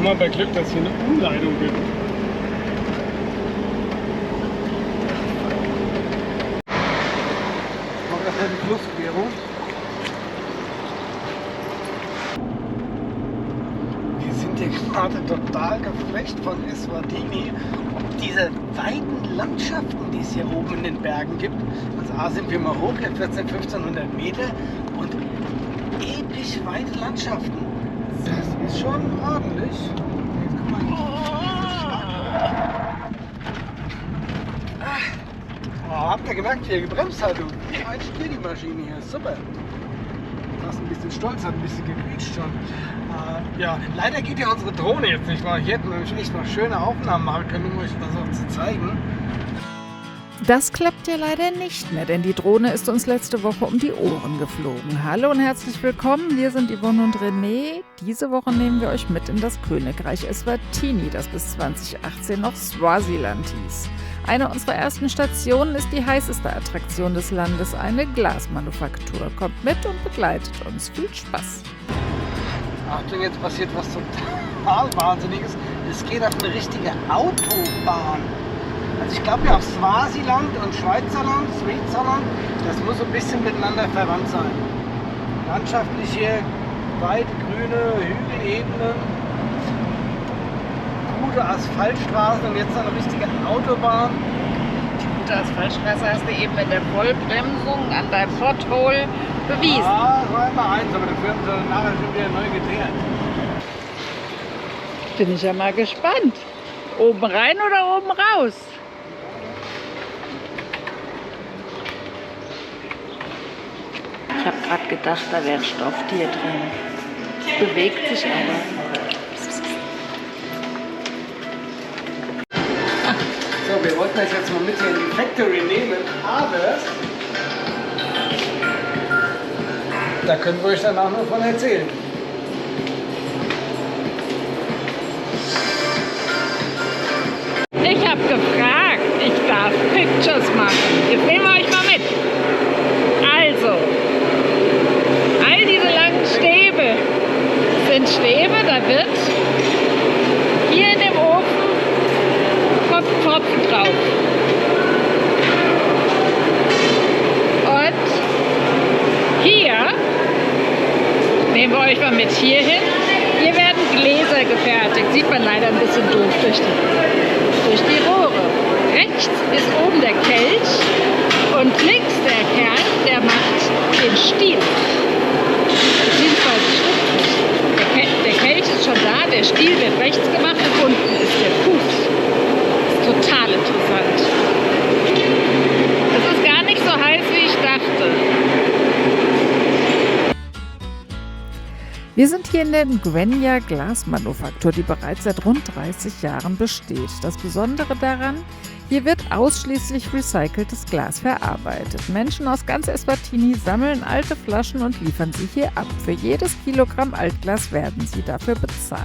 wir bei Glück, dass es hier eine Umleitung gibt. Machen wir erstmal die Flussquerung. Wir sind hier gerade total geflasht von Eswatini, ob diese weiten Landschaften, die es hier oben in den Bergen gibt. Also A sind wir mal hoch, hier 1500 Meter und episch weite Landschaften. Das ist schon ordentlich. Jetzt guck mal. Oh, habt ihr gemerkt, wie er gebremst hat? Ein Stier die Maschine hier, super. Fast ein bisschen stolz, hat ein bisschen gequietscht schon. Ja, leider geht ja unsere Drohne jetzt nicht mal. Hier hätten wir nämlich echt noch schöne Aufnahmen machen können, um euch das auch zu zeigen. Das klappt ja leider nicht mehr, denn die Drohne ist uns letzte Woche um die Ohren geflogen. Hallo und herzlich willkommen, wir sind Yvonne und René. Diese Woche nehmen wir euch mit in das Königreich Eswatini, das bis 2018 noch Swasiland hieß. Eine unserer ersten Stationen ist die heißeste Attraktion des Landes, eine Glasmanufaktur. Kommt mit und begleitet uns. Viel Spaß! Achtung, jetzt passiert was total Wahnsinniges. Es geht auf eine richtige Autobahn. Also ich glaube ja auf Swasiland und Schweizerland, das muss so ein bisschen miteinander verwandt sein. Landschaftlich hier weit grüne Hügelebenen, gute Asphaltstraßen und jetzt noch eine richtige Autobahn. Die gute Asphaltstraße hast du eben in der Vollbremsung an deinem Pothole bewiesen. Ja, das war immer eins, aber dafür haben sie nachher schon wieder neu gedreht. Bin ich ja mal gespannt. Oben rein oder oben raus? Ich habe gerade gedacht, da wäre ein Stofftier drin. Es bewegt sich aber. So, wir wollten das jetzt mal mit hier in die Factory nehmen, aber da können wir euch danach noch von erzählen. Ich habe gefragt, ich darf Pictures machen. Jetzt nehmen wir euch mal mit. Also, all diese langen Stäbe sind Stäbe, da wird hier in dem Ofen kommt ein Tropfen drauf. Und hier nehmen wir euch mal mit hier hin. Hier werden Gläser gefertigt. Sieht man leider ein bisschen doof durch die Rohre. Rechts ist oben der Kelch und links der Kerl, der macht den Stiel. Beziehungsweise stimmt nicht. Der Kelch ist schon da, der Stiel wird rechts gemacht und unten ist der Fuß. Das ist total interessant. Es ist gar nicht so heiß, wie ich dachte. Wir sind hier in der Ngwenya Glasmanufaktur, die bereits seit rund 30 Jahren besteht. Das Besondere daran, hier wird ausschließlich recyceltes Glas verarbeitet. Menschen aus ganz Eswatini sammeln alte Flaschen und liefern sie hier ab. Für jedes Kilogramm Altglas werden sie dafür bezahlt.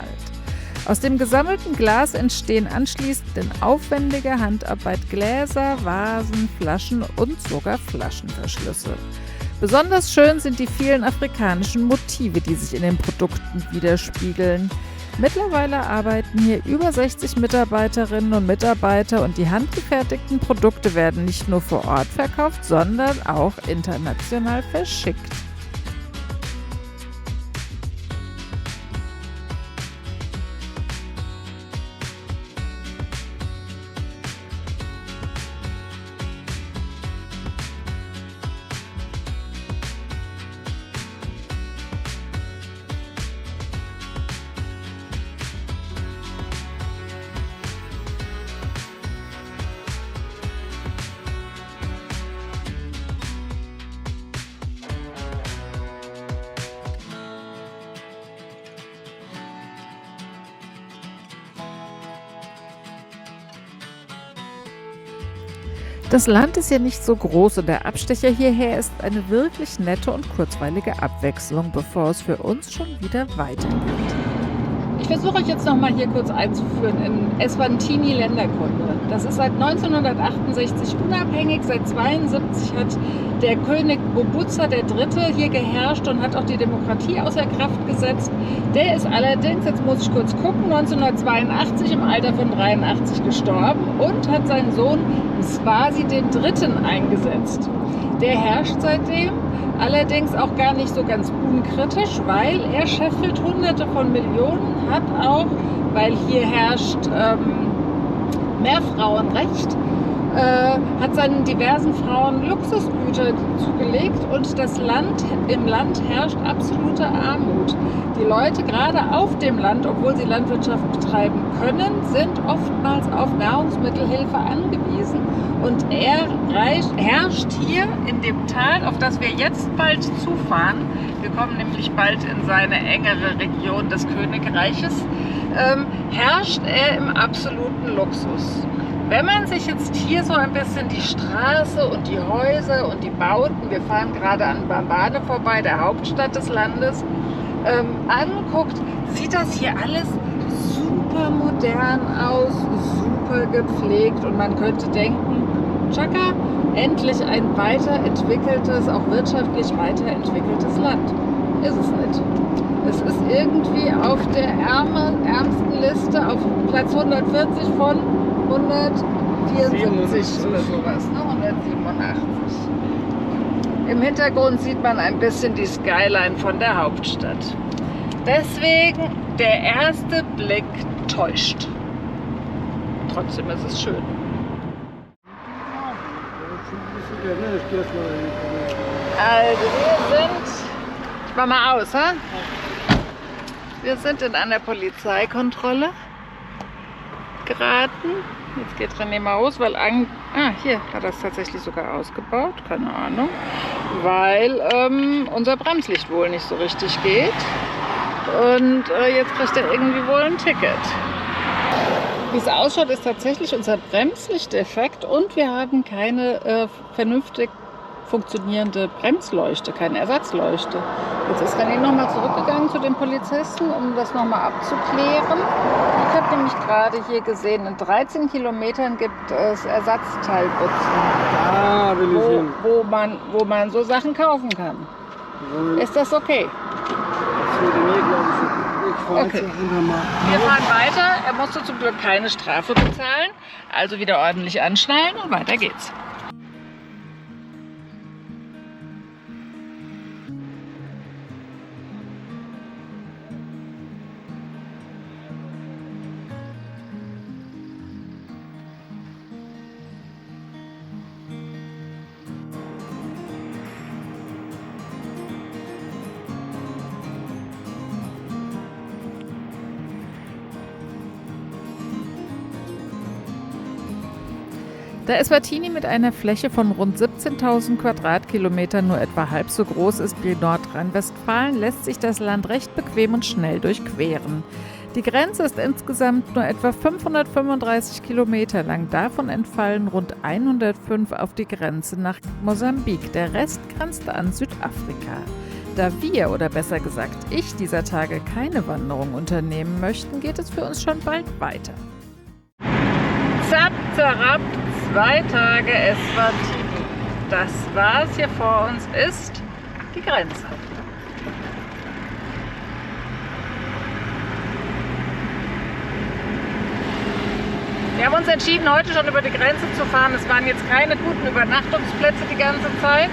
Aus dem gesammelten Glas entstehen anschließend in aufwendiger Handarbeit Gläser, Vasen, Flaschen und sogar Flaschenverschlüsse. Besonders schön sind die vielen afrikanischen Motive, die sich in den Produkten widerspiegeln. Mittlerweile arbeiten hier über 60 Mitarbeiterinnen und Mitarbeiter und die handgefertigten Produkte werden nicht nur vor Ort verkauft, sondern auch international verschickt. Das Land ist ja nicht so groß und der Abstecher hierher ist eine wirklich nette und kurzweilige Abwechslung, bevor es für uns schon wieder weitergeht. Ich versuche euch jetzt noch mal hier kurz einzuführen in Eswatini Länderkunde. Das ist seit 1968 unabhängig. Seit 1972 hat der König Bobutsa III. Hier geherrscht und hat auch die Demokratie außer Kraft gesetzt. Der ist allerdings, jetzt muss ich kurz gucken, 1982 im Alter von 83 gestorben und hat seinen Sohn Mswati III. Eingesetzt. Der herrscht seitdem. Allerdings auch gar nicht so ganz unkritisch, weil er scheffelt Hunderte von Millionen, hat auch, weil hier herrscht Mehrfrauenrecht, hat seinen diversen Frauen Luxusgüter zugelegt und im Land herrscht absolute Armut. Die Leute gerade auf dem Land, obwohl sie Landwirtschaft betreiben können, sind oftmals auf Nahrungsmittelhilfe angewiesen. Und er herrscht hier in dem Tal, auf das wir jetzt bald zufahren. Wir kommen nämlich bald in seine engere Region des Königreiches. Herrscht er im absoluten Luxus. Wenn man sich jetzt hier so ein bisschen die Straße und die Häuser und die Bauten, wir fahren gerade an Mbabane vorbei, der Hauptstadt des Landes, anguckt, sieht das hier alles super modern aus, super gepflegt und man könnte denken, tschakka, endlich ein weiterentwickeltes, auch wirtschaftlich weiterentwickeltes Land. Ist es nicht. Es ist irgendwie auf der ärmsten Liste auf Platz 140 von 174 oder sowas, ne? 187. Im Hintergrund sieht man ein bisschen die Skyline von der Hauptstadt. Deswegen der erste Blick täuscht. Trotzdem ist es schön. Also wir sind, ich mach mal aus, ha? Wir sind in einer Polizeikontrolle geraten. Jetzt geht René mal raus, weil hier hat er es tatsächlich sogar ausgebaut, keine Ahnung, weil unser Bremslicht wohl nicht so richtig geht und jetzt kriegt er irgendwie wohl ein Ticket. Wie es ausschaut, ist tatsächlich unser Bremslicht defekt und wir haben keine vernünftig funktionierende Bremsleuchte, keine Ersatzleuchte. Jetzt ist René nochmal zurückgegangen zu den Polizisten, um das nochmal abzuklären. Ich habe nämlich gerade hier gesehen, in 13 Kilometern gibt es Ersatzteilbutzen, wo man so Sachen kaufen kann. Ist das okay? Das würde mir, glaube ich, Okay. Wir fahren weiter. Er musste zum Glück keine Strafe bezahlen. Also wieder ordentlich anschnallen und weiter geht's. Da Eswatini mit einer Fläche von rund 17.000 Quadratkilometern nur etwa halb so groß ist wie Nordrhein-Westfalen, lässt sich das Land recht bequem und schnell durchqueren. Die Grenze ist insgesamt nur etwa 535 Kilometer lang. Davon entfallen rund 105 auf die Grenze nach Mosambik. Der Rest grenzt an Südafrika. Da wir, oder besser gesagt ich, dieser Tage keine Wanderung unternehmen möchten, geht es für uns schon bald weiter. Zap, zarab, 2 Tage Eswatini. Das, was hier vor uns ist, die Grenze. Wir haben uns entschieden, heute schon über die Grenze zu fahren. Es waren jetzt keine guten Übernachtungsplätze die ganze Zeit.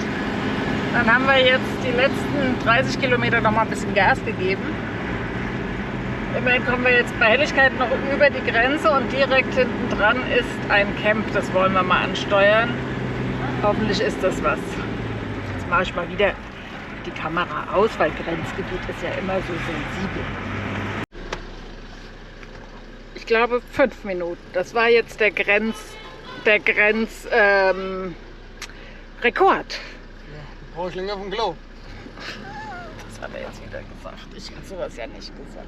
Dann haben wir jetzt die letzten 30 Kilometer noch mal ein bisschen Gas gegeben. Immerhin kommen wir jetzt bei Helligkeit noch über die Grenze und direkt hinten dran ist ein Camp. Das wollen wir mal ansteuern. Hoffentlich ist das was. Jetzt mache ich mal wieder die Kamera aus, weil Grenzgebiet ist ja immer so sensibel. Ich glaube 5 Minuten. Das war jetzt der Rekord. Brauche ich länger vom Klo. Das hat er jetzt wieder gesagt. Ich habe sowas ja nicht gesagt.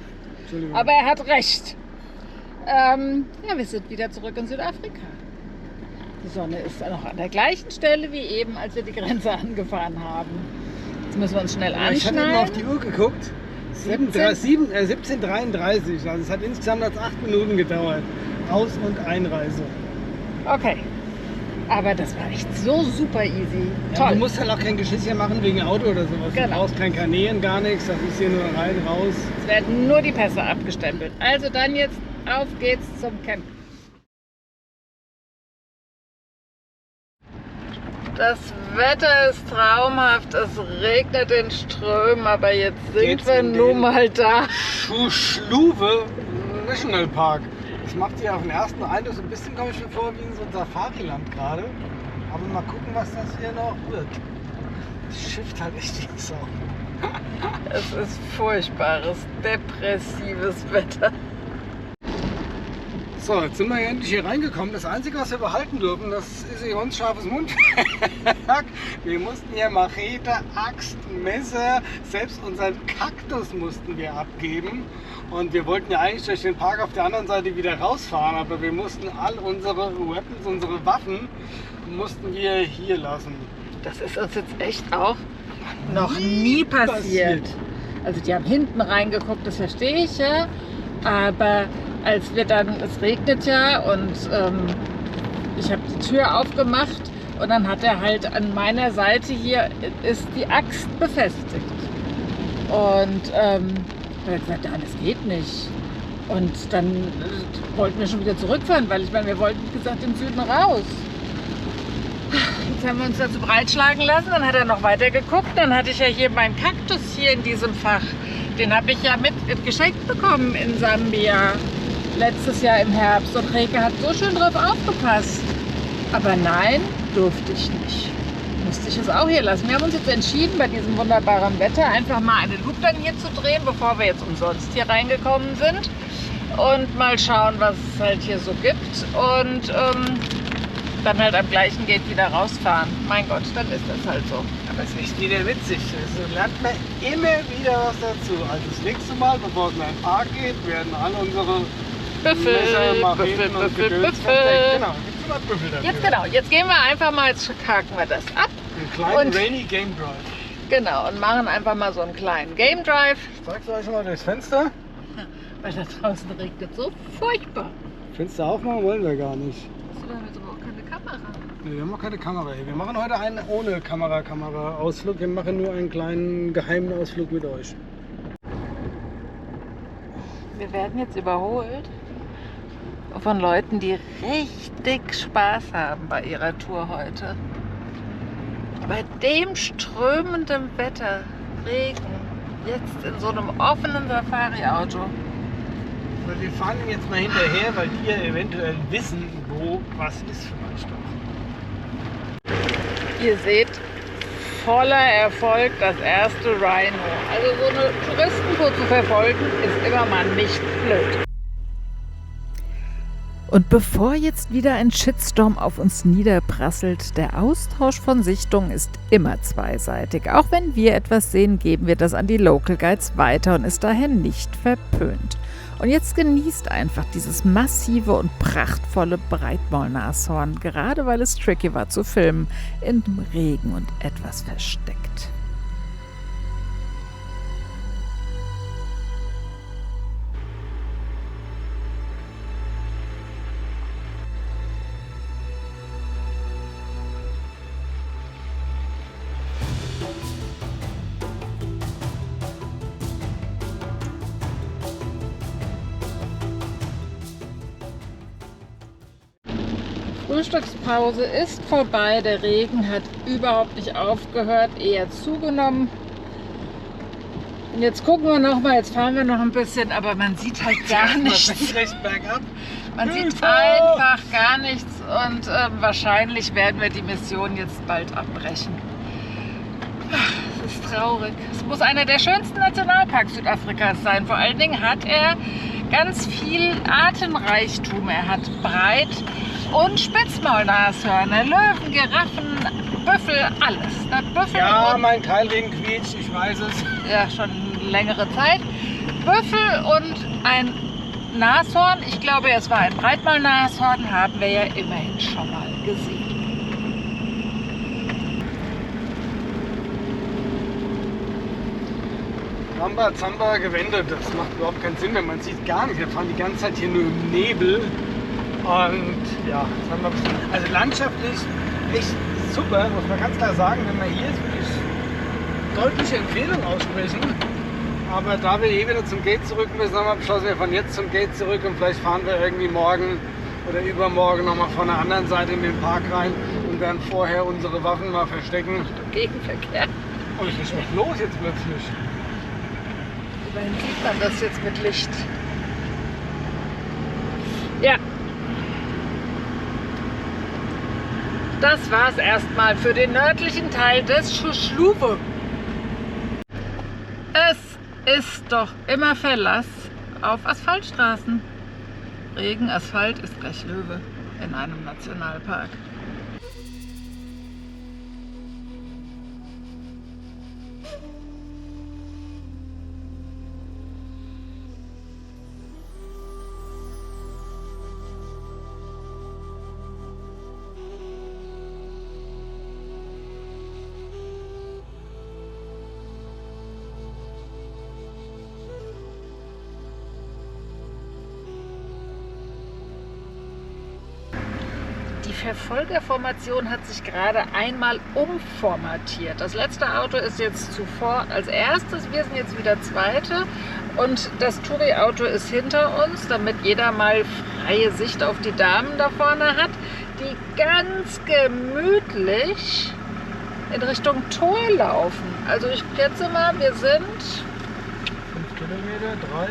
Aber er hat recht. Ja, wir sind wieder zurück in Südafrika. Die Sonne ist noch an der gleichen Stelle wie eben, als wir die Grenze angefahren haben. Jetzt müssen wir uns schnell anschnallen. Ich habe eben auf die Uhr geguckt. 17:33. Also es hat insgesamt 8 Minuten gedauert. Aus- und Einreise. Okay. Aber das war echt so super easy. Ja, Toll. du musst halt auch kein Geschiss hier machen wegen Auto oder sowas. Genau. Du brauchst kein Kanälen, gar nichts. Das ist hier nur rein, raus. Es werden nur die Pässe abgestempelt. Also dann jetzt auf geht's zum Camp. Das Wetter ist traumhaft, es regnet in Strömen, aber jetzt sind Jetzt wir in nun den mal da. Schluwe National Park. Das macht sich auf den ersten Eindruck so ein bisschen, komme ich mir vor, wie in so ein Safari-Land gerade. Aber mal gucken, was das hier noch wird. Das schifft halt echt die Sau. Es ist furchtbares, depressives Wetter. So, jetzt sind wir endlich hier reingekommen. Das Einzige, was wir behalten dürfen, das ist hier uns scharfes Mundwerk. Wir mussten hier Machete, Axt, Messer, selbst unseren Kaktus mussten wir abgeben. Und wir wollten ja eigentlich durch den Park auf der anderen Seite wieder rausfahren, aber wir mussten all unsere Weapons, unsere Waffen, mussten wir hier lassen. Das ist uns jetzt echt auch noch nie passiert. Also die haben hinten reingeguckt, das verstehe ich ja, aber als wir dann, es regnet ja und ich habe die Tür aufgemacht und dann hat er halt an meiner Seite hier ist die Axt befestigt. Und er hat gesagt, das geht nicht. Und dann wollten wir schon wieder zurückfahren, weil ich meine, wir wollten, wie gesagt, im Süden raus. Jetzt haben wir uns dazu breitschlagen lassen, dann hat er noch weiter geguckt, dann hatte ich ja hier meinen Kaktus hier in diesem Fach. Den habe ich ja mit geschenkt bekommen in Sambia letztes Jahr im Herbst und Reke hat so schön drauf aufgepasst. Aber nein, durfte ich nicht. Musste ich es auch hier lassen. Wir haben uns jetzt entschieden, bei diesem wunderbaren Wetter einfach mal eine Loop dann hier zu drehen, bevor wir jetzt umsonst hier reingekommen sind. Und mal schauen, was es halt hier so gibt. Und dann halt am gleichen Gate wieder rausfahren. Mein Gott, dann ist das halt so. Aber es ist echt wieder witzig. So lernt man immer wieder was dazu. Also das nächste Mal, bevor es in einen Park geht, werden alle unsere Büffel, Messer, Macheten Büffel, und Büffel, Gedöns Büffel. verdeckt. Genau, gibt's immer Büffel dafür. Jetzt genau, jetzt gehen wir einfach mal, jetzt haken wir das ab. Einen kleinen Und- Rainy Game Drive. Genau, und machen einfach mal so einen kleinen Game Drive. Zeigst du euch schon mal durchs Fenster? Weil da draußen regnet so furchtbar. Fenster aufmachen wollen wir gar nicht. Wir haben jetzt aber auch keine Kamera. Nee, wir haben auch keine Kamera hier. Wir machen heute einen ohne Kamera-Ausflug. Wir machen nur einen kleinen geheimen Ausflug mit euch. Wir werden jetzt überholt von Leuten, die richtig Spaß haben bei ihrer Tour heute. Bei dem strömenden Wetter, Regen, jetzt in so einem offenen Safari-Auto. Weil wir fahren jetzt mal hinterher, weil die ja eventuell wissen, wo was ist vielleicht doch. Ihr seht, voller Erfolg das erste Rhino. Also so eine Touristentour zu verfolgen, ist immer mal nicht blöd. Und bevor jetzt wieder ein Shitstorm auf uns niederprasselt, der Austausch von Sichtungen ist immer zweiseitig. Auch wenn wir etwas sehen, geben wir das an die Local Guides weiter und ist daher nicht verpönt. Und jetzt genießt einfach dieses massive und prachtvolle Breitmaulnashorn, gerade weil es tricky war zu filmen, in dem Regen und etwas versteckt. Frühstückspause ist vorbei, der Regen hat überhaupt nicht aufgehört, eher zugenommen. Und jetzt gucken wir noch mal, jetzt fahren wir noch ein bisschen, aber man sieht halt gar nichts. Recht bergab. Man sieht einfach gar nichts und wahrscheinlich werden wir die Mission jetzt bald abbrechen. Es ist traurig. Es muss einer der schönsten Nationalparks Südafrikas sein. Vor allen Dingen hat er ganz viel Artenreichtum. Er hat Breit- und Spitzmaulnashörner, Löwen, Giraffen, Büffel, alles. Na, Büffel Ja, und, mein Keilriemen quietscht, ich weiß es. ja, schon längere Zeit. Büffel und ein Nashorn, ich glaube, es war ein Breitmaulnashorn, haben wir ja immerhin schon mal gesehen. Rambazamba gewendet. Das macht überhaupt keinen Sinn mehr. Man sieht gar nicht. Wir fahren die ganze Zeit hier nur im Nebel. Und ja, das haben wir bestimmt. Also landschaftlich echt super, muss man ganz klar sagen. Wenn man hier ist, würde ich deutliche Empfehlung aussprechen. Aber da wir eh wieder zum Gate zurück müssen, haben wir beschlossen, wir fahren jetzt zum Gate zurück und vielleicht fahren wir irgendwie morgen oder übermorgen nochmal von der anderen Seite in den Park rein und werden vorher unsere Waffen mal verstecken. Gegenverkehr. Oh, ist nicht was los jetzt plötzlich? Immerhin sieht man das jetzt mit Licht. Ja. Das war's erstmal für den nördlichen Teil des Schuschluwe. Es ist doch immer Verlass auf Asphaltstraßen. Regen, Asphalt ist gleich Löwe in einem Nationalpark. Die Verfolgerformation hat sich gerade einmal umformatiert. Das letzte Auto ist jetzt zuvor als erstes, wir sind jetzt wieder zweite und das Touri-Auto ist hinter uns, damit jeder mal freie Sicht auf die Damen da vorne hat, die ganz gemütlich in Richtung Tor laufen. Also ich schätze mal, wir sind 5 Kilometer, 3.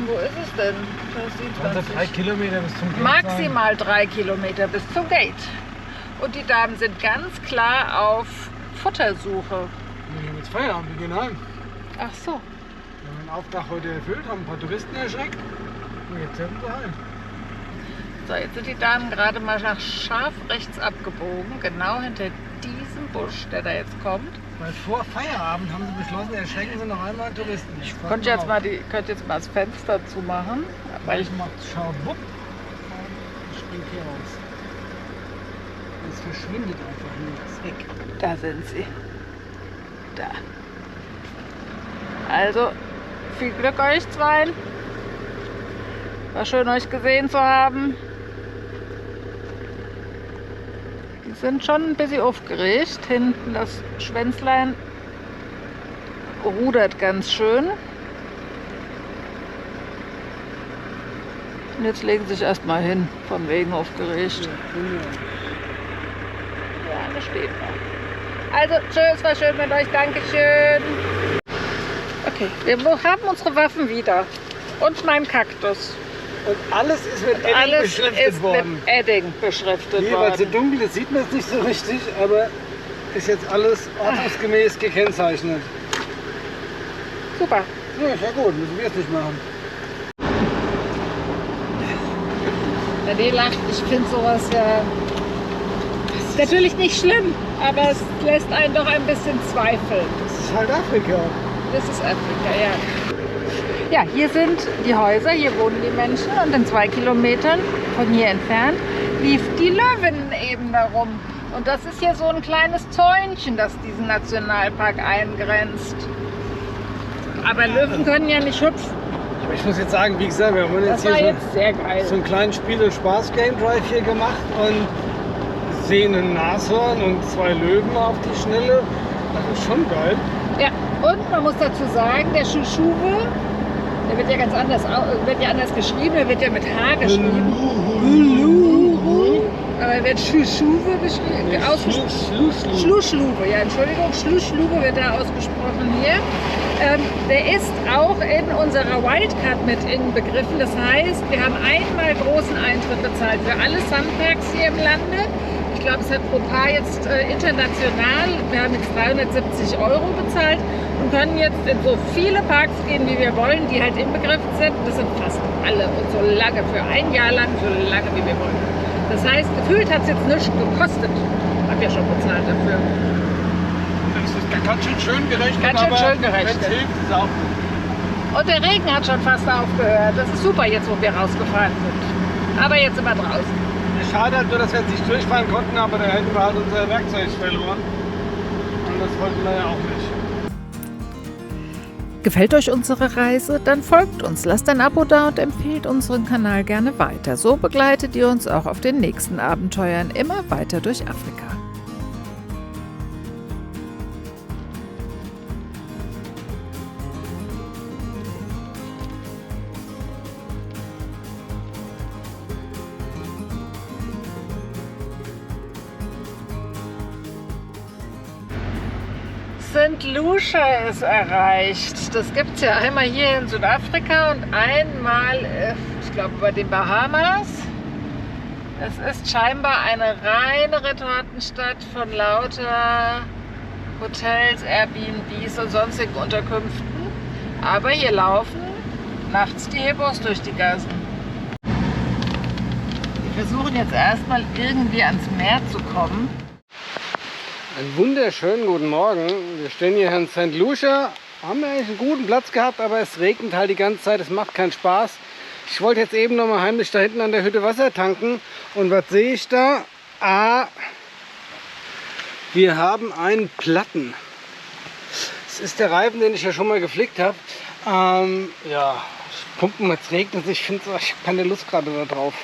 Wo ist es denn? Das sieht man Also 3 nicht. Kilometer bis zum Gate. Maximal 3 Kilometer bis zum Gate. Und die Damen sind ganz klar auf Futtersuche. Wir haben jetzt Feierabend, wir gehen heim. Ach so. Wir haben den Auftrag heute erfüllt, haben ein paar Touristen erschreckt und jetzt sind wir heim. So, jetzt sind die Damen gerade mal nach scharf rechts abgebogen, genau hinter diesem Busch, der da jetzt kommt. Weil vor Feierabend haben sie beschlossen, erschrecken sie noch einmal Touristen. Ich Könnt jetzt mal das Fenster zumachen. Weil ich macht Schaubupp und ich springe hier raus. Es verschwindet einfach nur, ist weg. Da sind sie. Da. Also, viel Glück euch zweien. War schön, euch gesehen zu haben. Die sind schon ein bisschen aufgeregt. Hinten das Schwänzlein rudert ganz schön. Und jetzt legen sie sich erstmal hin, von wegen aufgeregt. Ja, das steht noch. Also, tschüss, war schön mit euch, Dankeschön. Okay, wir haben unsere Waffen wieder. Und mein Kaktus. Und alles ist mit Edding Alles beschriftet ist worden. mit Edding beschriftet Hier, weil es so worden. dunkel ist, sieht man es nicht so richtig, aber ist jetzt alles ordnungsgemäß gekennzeichnet. Super. Ja, ist ja gut, müssen wir es nicht machen. Der D lacht, ich finde sowas ja ist natürlich nicht schlimm, aber es lässt einen doch ein bisschen zweifeln. Das ist halt Afrika. Das ist Afrika, ja. Ja, hier sind die Häuser, hier wohnen die Menschen und in 2 Kilometern von hier entfernt lief die Löwenebene rum. Und das ist hier so ein kleines Zäunchen, das diesen Nationalpark eingrenzt. Aber Löwen können ja nicht hüpfen. Aber ich muss jetzt sagen, wie gesagt, wir haben Das jetzt war hier jetzt sehr geil. so einen kleinen Spiele-Spaß-Game-Drive hier gemacht und sehen ein Nashorn und 2 Löwen auf die Schnelle. Das ist schon geil. Ja, und man muss dazu sagen, der Schuschluwe, der wird ja ganz anders, wird ja anders geschrieben, der wird ja mit H geschrieben. Aber er wird Schuschluwe ausgesprochen. Schluschluwe, ja, Entschuldigung, Schluschluwe wird da ausgesprochen hier. Der ist auch in unserer Wildcard mit inbegriffen. Das heißt, wir haben einmal großen Eintritt bezahlt für alle Sunparks hier im Lande. Ich glaube, es hat pro Paar jetzt international, wir haben jetzt 370 € bezahlt und können jetzt in so viele Parks gehen, wie wir wollen, die halt inbegriffen sind. Das sind fast alle und so lange, für ein Jahr lang, so lange wie wir wollen. Das heißt, gefühlt hat es jetzt nichts gekostet. Hab ja schon bezahlt dafür. Das ist ganz schön gerechnet, Ganz schön schön gerechnet. wenn es hilft, ist auch gut. Und der Regen hat schon fast aufgehört. Das ist super jetzt, wo wir rausgefahren sind. Aber jetzt sind wir draußen. Schade halt nur, dass wir jetzt nicht durchfahren konnten, aber da hätten wir halt unser Werkzeug verloren. Und das wollten wir ja auch nicht. Gefällt euch unsere Reise? Dann folgt uns, lasst ein Abo da und empfehlt unseren Kanal gerne weiter. So begleitet ihr uns auch auf den nächsten Abenteuern immer weiter durch Afrika. St. Lucia ist erreicht. Das gibt es ja einmal hier in Südafrika und einmal, ich glaube, bei den Bahamas. Es ist scheinbar eine reine Retortenstadt von lauter Hotels, Airbnbs und sonstigen Unterkünften. Aber hier laufen nachts die Hippos durch die Gassen. Wir versuchen jetzt erstmal irgendwie ans Meer zu kommen. Einen wunderschönen guten Morgen. Wir stehen hier in St. Lucia. Haben eigentlich einen guten Platz gehabt, aber es regnet halt die ganze Zeit. Es macht keinen Spaß. Ich wollte jetzt eben noch mal heimlich da hinten an der Hütte Wasser tanken. Und was sehe ich da? Wir haben einen Platten. Das ist der Reifen, den ich ja schon mal geflickt habe. Ja, pumpen, jetzt regnet es. Ich habe keine Lust gerade da drauf.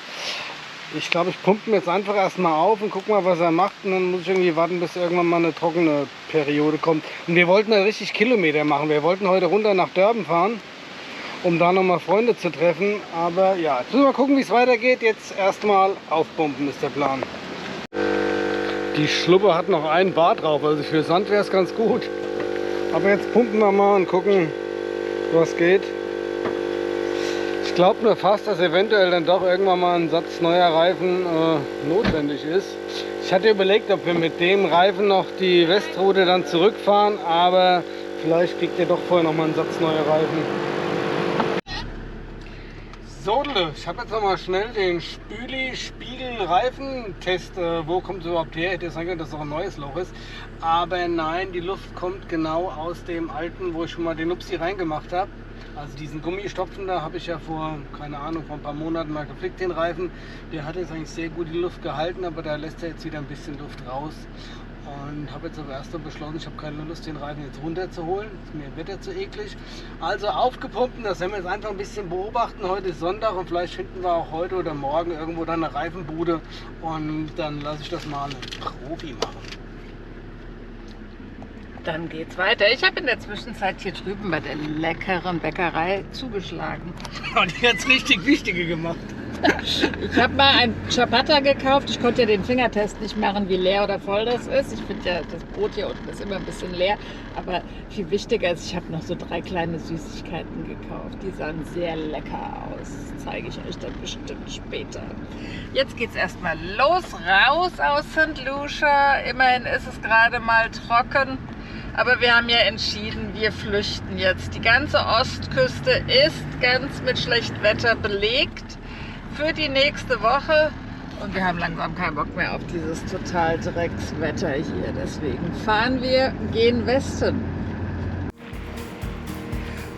Ich glaube, ich pumpe ihn jetzt einfach erstmal auf und gucke mal, was er macht. Und dann muss ich irgendwie warten, bis irgendwann mal eine trockene Periode kommt. Und wir wollten ja richtig Kilometer machen. Wir wollten heute runter nach Durban fahren, um da nochmal Freunde zu treffen. Aber ja, jetzt müssen wir mal gucken, wie es weitergeht. Jetzt erstmal aufpumpen ist der Plan. Die Schluppe hat noch einen Bar drauf, also für Sand wäre es ganz gut. Aber jetzt pumpen wir mal und gucken, was geht. Ich glaube nur fast, dass eventuell dann doch irgendwann mal ein Satz neuer Reifen notwendig ist. Ich hatte überlegt, ob wir mit dem Reifen noch die Westroute dann zurückfahren, aber vielleicht kriegt ihr doch vorher noch mal einen Satz neuer Reifen. So, ich habe jetzt noch mal schnell den Spiegelreifen-Test. Wo kommt es überhaupt her? Ich hätte sagen können, dass es auch ein neues Loch ist. Aber nein, die Luft kommt genau aus dem alten, wo ich schon mal den Nupsi reingemacht habe. Also diesen Gummistopfen da habe ich ja vor, keine Ahnung, vor ein paar Monaten mal geflickt, den Reifen. Der hat jetzt eigentlich sehr gut die Luft gehalten, aber da lässt er jetzt wieder ein bisschen Luft raus. Und habe jetzt aber erst mal beschlossen, ich habe keine Lust, den Reifen jetzt runterzuholen. Ist mir Wetter zu eklig. Also aufgepumpt, das werden wir jetzt einfach ein bisschen beobachten. Heute ist Sonntag und vielleicht finden wir auch heute oder morgen irgendwo dann eine Reifenbude. Und dann lasse ich das mal einen Profi machen. Dann geht's weiter. Ich habe in der Zwischenzeit hier drüben bei der leckeren Bäckerei zugeschlagen. Und die hat's richtig Wichtige gemacht. Ich habe mal ein Ciabatta gekauft. Ich konnte ja den Fingertest nicht machen, wie leer oder voll das ist. Ich finde ja, das Brot hier unten ist immer ein bisschen leer. Aber viel wichtiger ist, ich habe noch so 3 kleine Süßigkeiten gekauft. Die sahen sehr lecker aus. Das zeige ich euch dann bestimmt später. Jetzt geht's erstmal los, raus aus St. Lucia. Immerhin ist es gerade mal trocken. Aber wir haben ja entschieden, wir flüchten jetzt. Die ganze Ostküste ist ganz mit schlechtem Wetter belegt für die nächste Woche. Und wir haben langsam keinen Bock mehr auf dieses total Dreckswetter hier. Deswegen fahren wir, gehen Westen.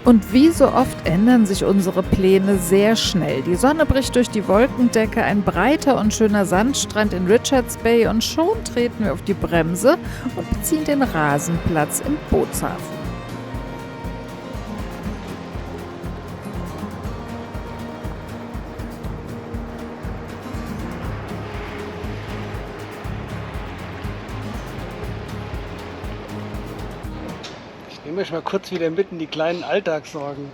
Und wie so oft ändern sich unsere Pläne sehr schnell. Die Sonne bricht durch die Wolkendecke, ein breiter und schöner Sandstrand in Richards Bay und schon treten wir auf die Bremse und beziehen den Rasenplatz im Bootshafen. Ich nehme euch mal kurz wieder mit in die kleinen Alltagssorgen.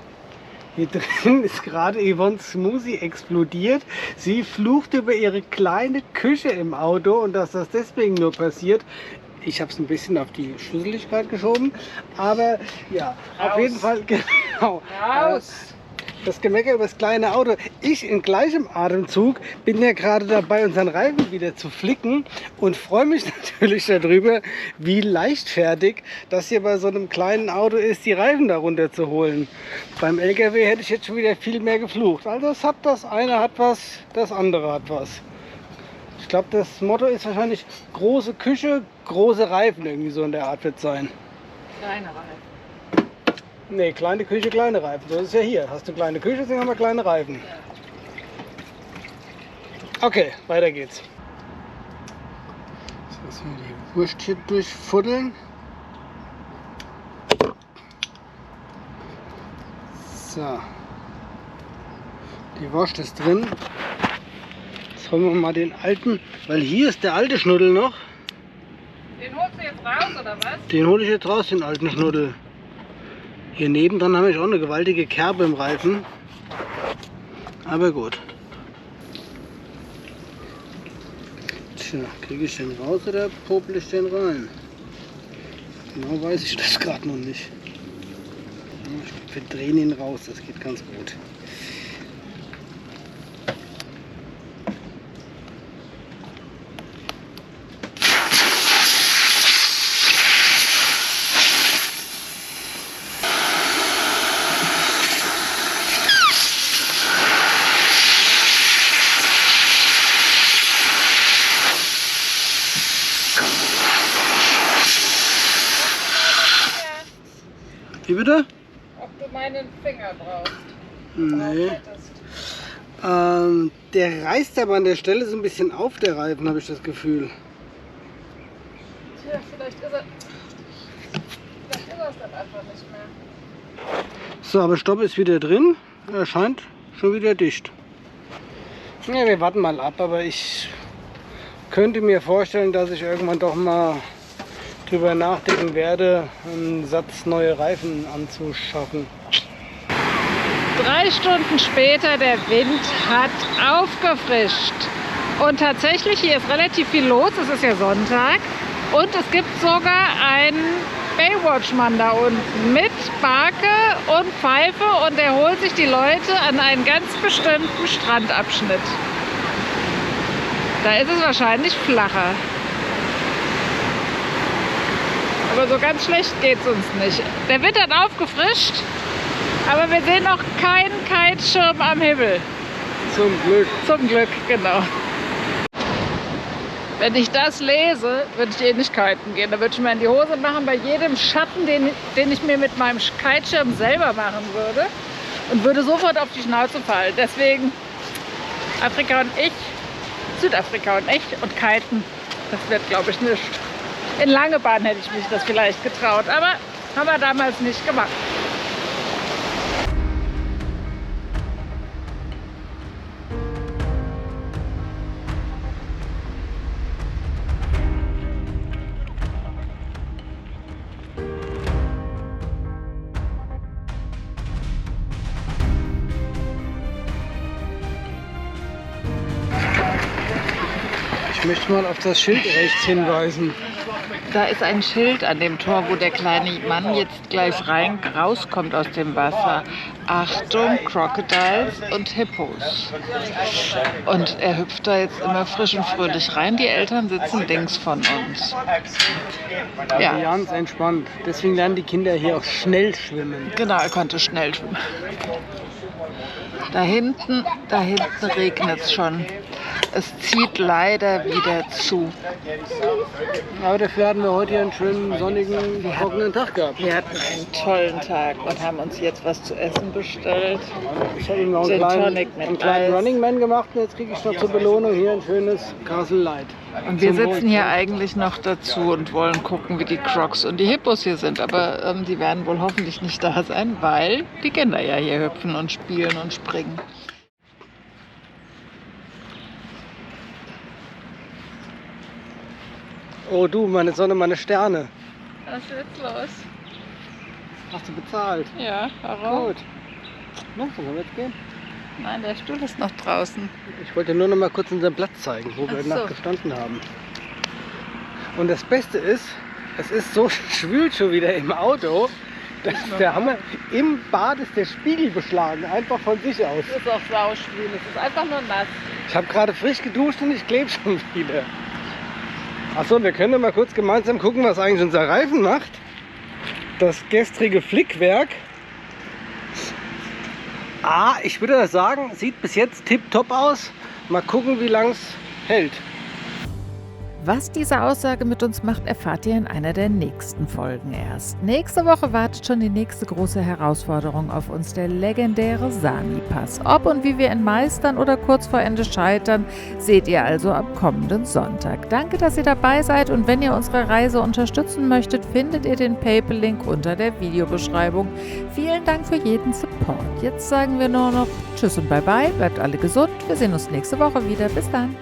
Hier drin ist gerade Yvonne's Smoothie explodiert. Sie flucht über ihre kleine Küche im Auto und dass das deswegen nur passiert. Ich habe es ein bisschen auf die Schusseligkeit geschoben, aber ja, auf jeden Fall genau. Raus! Das Gemecker über das kleine Auto. Ich in gleichem Atemzug bin ja gerade dabei, unseren Reifen wieder zu flicken und freue mich natürlich darüber, wie leichtfertig das hier bei so einem kleinen Auto ist, die Reifen darunter zu holen. Beim LKW hätte ich jetzt schon wieder viel mehr geflucht. Also es hat das eine hat was, das andere hat was. Ich glaube, das Motto ist wahrscheinlich große Küche, große Reifen, irgendwie so in der Art wird sein. Kleine Reifen. Ne, kleine Küche, kleine Reifen. So ist es ja hier. Hast du kleine Küche, deswegen haben wir kleine Reifen. Okay, weiter geht's. Jetzt müssen wir die Wurst hier durchfuddeln. So. Die Wurst ist drin. Jetzt holen wir mal den alten, weil hier ist der alte Schnuddel noch. Den holst du jetzt raus, oder was? Den hole ich jetzt raus, den alten Schnuddel. Hier nebendran habe ich auch eine gewaltige Kerbe im Reifen. Aber gut. Tja, kriege ich den raus oder popel ich den rein? Genau weiß ich das gerade noch nicht. Wir drehen ihn raus, das geht ganz gut. Wie bitte? Ob du meinen Finger brauchst. Nee. Der reißt aber an der Stelle so ein bisschen auf, der Reifen, habe ich das Gefühl. Tja, vielleicht ist es dann einfach nicht mehr. So, aber Stopp ist wieder drin. Er scheint schon wieder dicht. Ja, wir warten mal ab, aber ich könnte mir vorstellen, dass ich irgendwann doch mal drüber nachdenken werde, einen Satz neue Reifen anzuschaffen. 3 Stunden später, der Wind hat aufgefrischt. Und tatsächlich, hier ist relativ viel los, es ist ja Sonntag. Und es gibt sogar einen Baywatch-Mann da unten mit Barke und Pfeife und er holt sich die Leute an einen ganz bestimmten Strandabschnitt. Da ist es wahrscheinlich flacher. Aber so ganz schlecht geht es uns nicht. Der Wind hat aufgefrischt, aber wir sehen noch keinen Kiteschirm am Himmel. Zum Glück. Zum Glück, genau. Wenn ich das lese, würde ich eh nicht kiten gehen. Da würde ich mir in die Hose machen bei jedem Schatten, den ich mir mit meinem Kiteschirm selber machen würde. Und würde sofort auf die Schnauze fallen. Deswegen Afrika und ich, Südafrika und ich und kiten, das wird glaube ich nicht. In Langebahn hätte ich mich das vielleicht getraut, aber haben wir damals nicht gemacht. Ich möchte mal auf das Schild rechts hinweisen. Da ist ein Schild an dem Tor, wo der kleine Mann jetzt gleich rauskommt aus dem Wasser. Achtung, Crocodiles und Hippos. Und er hüpft da jetzt immer frisch und fröhlich rein. Die Eltern sitzen links von uns. Ja, Ganz entspannt. Deswegen lernen die Kinder hier auch schnell schwimmen. genau, er konnte schnell schwimmen. Da hinten regnet es schon. Es zieht leider wieder zu. Aber dafür hatten wir heute hier einen schönen, sonnigen, trockenen Tag gehabt. Wir hatten einen tollen Tag und haben uns jetzt was zu essen bestellt. Ich habe ihm noch Gin einen Tonic mit kleinen Eis. Running Man gemacht und jetzt kriege ich noch zur Belohnung hier ein schönes Castle Light. Und wir Zum Wohl. sitzen hier eigentlich noch dazu und wollen gucken, wie die Crocs und die Hippos hier sind. Aber die werden wohl hoffentlich nicht da sein, weil die Kinder ja hier hüpfen und spielen und springen. Oh du, meine Sonne, meine Sterne. Was ist jetzt los? Hast du bezahlt? Ja, warum? Gut. Na, sollen wir jetzt gehen? Nein, der Stuhl ist noch draußen. Ich wollte nur noch mal kurz unseren Platz zeigen, wo wir Ach so. Nacht gestanden haben. Und das Beste ist, es ist so schwül schon wieder im Auto, dass der Hammer im Bad ist der Spiegel beschlagen, einfach von sich aus. Es ist auch sauschwül, es ist einfach nur nass. Ich habe gerade frisch geduscht und ich klebe schon wieder. Achso, wir können mal kurz gemeinsam gucken, was eigentlich unser Reifen macht. Das gestrige Flickwerk. Ich würde sagen, sieht bis jetzt tipptopp aus. Mal gucken, wie lang es hält. Was diese Aussage mit uns macht, erfahrt ihr in einer der nächsten Folgen erst. Nächste Woche wartet schon die nächste große Herausforderung auf uns, der legendäre Sami-Pass. Ob und wie wir ihn meistern oder kurz vor Ende scheitern, seht ihr also am kommenden Sonntag. Danke, dass ihr dabei seid, und wenn ihr unsere Reise unterstützen möchtet, findet ihr den PayPal-Link unter der Videobeschreibung. Vielen Dank für jeden Support. Jetzt sagen wir nur noch Tschüss und Bye-bye, bleibt alle gesund. Wir sehen uns nächste Woche wieder. Bis dann.